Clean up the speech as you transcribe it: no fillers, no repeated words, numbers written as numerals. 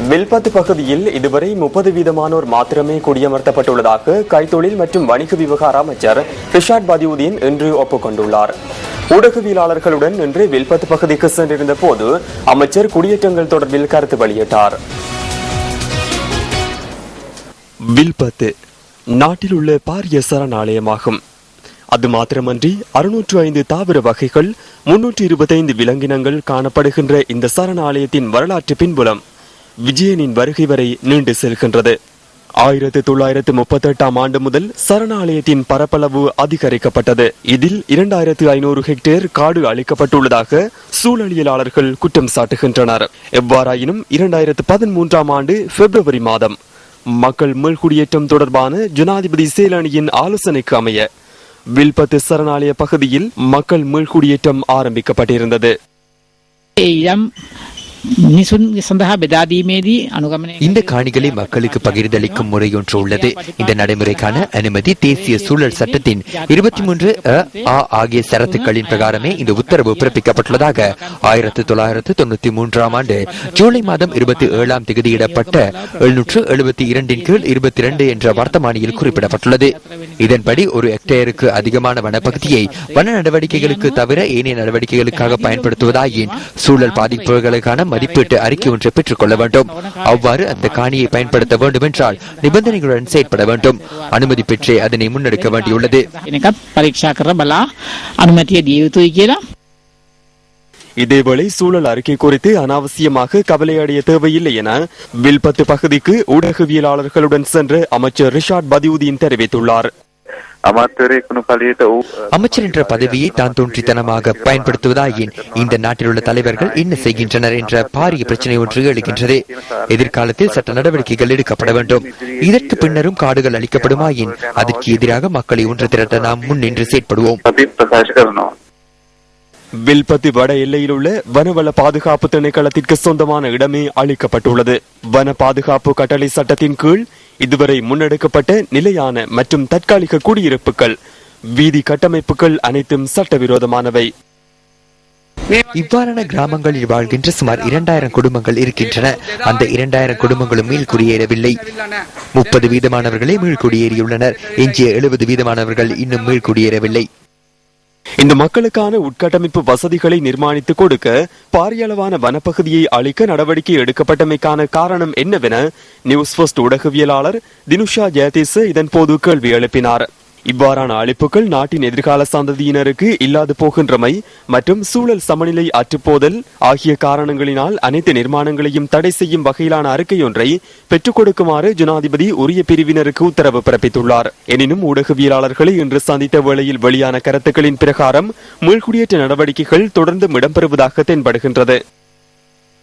வில்பத்து பகுதியில் இதுவரை 30% மாத்திரமே குடியமர்த்தப்பட்டுள்ளதாக கைத்தொழில் மற்றும் வணிக விவகார அமைச்சர் ரிஷாட் பதியுதீன் இன்று ஒப்புக்கொண்டுள்ளார். ஊடகவியலாளர்களுடன் இன்று வில்பத்து பகுதிக்கு சென்றிருந்த போது அமைச்சர் குடியேற்றங்கள் தொடர்பில் கருத்து வெளியிட்டார். வில்பத்து நாட்டில் உள்ள பாரிய சரணாலயமாகும். அது மாத்திரமன்றி 605 தாவர வகைகள், 325 விலங்கினங்கள் காணப்படுகின்ற இந்த சரணாலயத்தின் வரலாற்று பின்புலம் விஜயனின் வருகை வரை நீண்டு செல்கின்றது. 1938 ஆண்டு முதல் சரணாலயத்தின் பரப்பளவு அதிகரிக்கப்பட்டது. இதில் 2500 ஹெக்டேர் காடு அளிக்கப்பட்டுள்ளதாக சூழலியலாளர்கள் குற்றம் சாட்டுகின்றனர். எவ்வாறாயினும் 2013 ஆண்டு பிப்ரவரி மாதம் மக்கள் மீள்குடியேற்றம் தொடர்பான ஜனாதிபதி சேலானியின் ஆலோசனைக்கு அமைய வில்பத்து சரணாலய பகுதியில் மக்கள் மீள்குடியேற்றம் ஆரம்பிக்கப்பட்டிருந்தது. இந்த காணிகளை மக்களுக்கு பகிர்ந்தளிக்கும் முறை ஒன்று உள்ளது. இந்த நடைமுறைக்கான அனுமதி தேசிய சூழல் சட்டத்தின் 23 ஆகிய சரத்துக்களின் பிரகாரமே இந்த உத்தரவு பிறப்பிக்கப்பட்டுள்ளதாக 1993 ஆண்டு ஜூலை மாதம் 27 தேதியிடப்பட்ட 772 கீழ் 22 என்ற வர்த்தமானியில் குறிப்பிடப்பட்டுள்ளது. இதன்படி ஒரு ஹெக்டேருக்கு அதிகமான வனப்பகுதியை வன நடவடிக்கைகளுக்கு தவிர ஏனைய நடவடிக்கைகளுக்காக பயன்படுத்துவதாயின் சூழல் பாதிப்புகளுக்கான மதிப்பீட்டு அறிக்கை ஒன்றை பெற்றுக் கொள்ள வேண்டும். அவ்வாறு அந்த காணியை பயன்படுத்த வேண்டும் என்றால் நிபந்தனைகளுடன் செயற்பட வேண்டும். அனுமதி பெற்றே அதனை முன்னெடுக்க வேண்டியுள்ளது. இதேவேளை சூழல் அறிக்கை குறித்து அனாவசியமாக கவலையடைய தேவையில்லை என வில்பத்து பகுதிக்கு ஊடகவியலாளர்களுடன் சென்ற அமைச்சர் ரிஷாட் பதியுதீன் தெரிவித்துள்ளார். அமைச்சர் என்ற பதவியை தான் தோன்றித்தனமாக பயன்படுத்துவதாயின் இந்த நாட்டில் உள்ள தலைவர்கள் என்ன செய்கின்றனர் என்ற பாரிய பிரச்சனை ஒன்று எழுகின்றது. எதிர்காலத்தில் சட்ட நடவடிக்கைகள் எடுக்கப்பட வேண்டும். இதற்கு பின்னரும் காடுகள் அளிக்கப்படுமாயின் அதற்கு எதிராக மக்களை ஒன்று திரட்ட நாம் முன்னின்று செயற்படுவோம். வில்பத்து வட எல்லையில் உள்ள வனவள பாதுகாப்பு திணைக்களத்திற்கு சொந்தமான இடமே அளிக்கப்பட்டுள்ளது. வன பாதுகாப்பு கட்டளை சட்டத்தின் கீழ் இதுவரை முன்னெடுக்கப்பட்ட நிலையான மற்றும் தற்காலிக குடியிருப்புகள், வீதி கட்டமைப்புகள் அனைத்தும் சட்டவிரோதமானவை. இவ்வாறான கிராமங்களில் வாழ்கின்ற சுமார் 2000 குடும்பங்கள் இருக்கின்றன. அந்த 2000 குடும்பங்களும் மீள் குடியேறவில்லை. 30% மீள் குடியேறியுள்ளனர். எஞ்சிய 70% இன்னும் மீள் குடியேறவில்லை. இந்த மக்களுக்கான உட்கட்டமைப்பு வசதிகளை நிர்மாணித்துக் கொடுக்க பாரிய அளவான வனப்பகுதியை அளிக்க நடவடிக்கை எடுக்கப்பட்டமைக்கான காரணம் என்னவென நியூஸ் ஃபர்ஸ்ட் ஊடகவியலாளர் தினுஷா ஜெயதீச இதன் போது கேள்வி எழுப்பினார். இவ்வாறான அளிப்புகள் நாட்டின் எதிர்கால சந்ததியினருக்கு இல்லாது போகின்றமை மற்றும் சூழல் சமநிலை அற்றுப்போதல் ஆகிய காரணங்களினால் அனைத்து நிர்மாணங்களையும் தடை செய்யும் வகையிலான அறிக்கையொன்றை பெற்றுக் கொடுக்குமாறு ஜனாதிபதி உரிய பிரிவினருக்கு உத்தரவு பிறப்பித்துள்ளார். எனினும் ஊடகவியலாளர்களை இன்று சந்தித்த வேளையில் வெளியான கருத்துக்களின் பிரகாரம் மீள்குடியேற்ற நடவடிக்கைகள் தொடர்ந்து இடம்பெறுவதாக தென்படுகின்றது.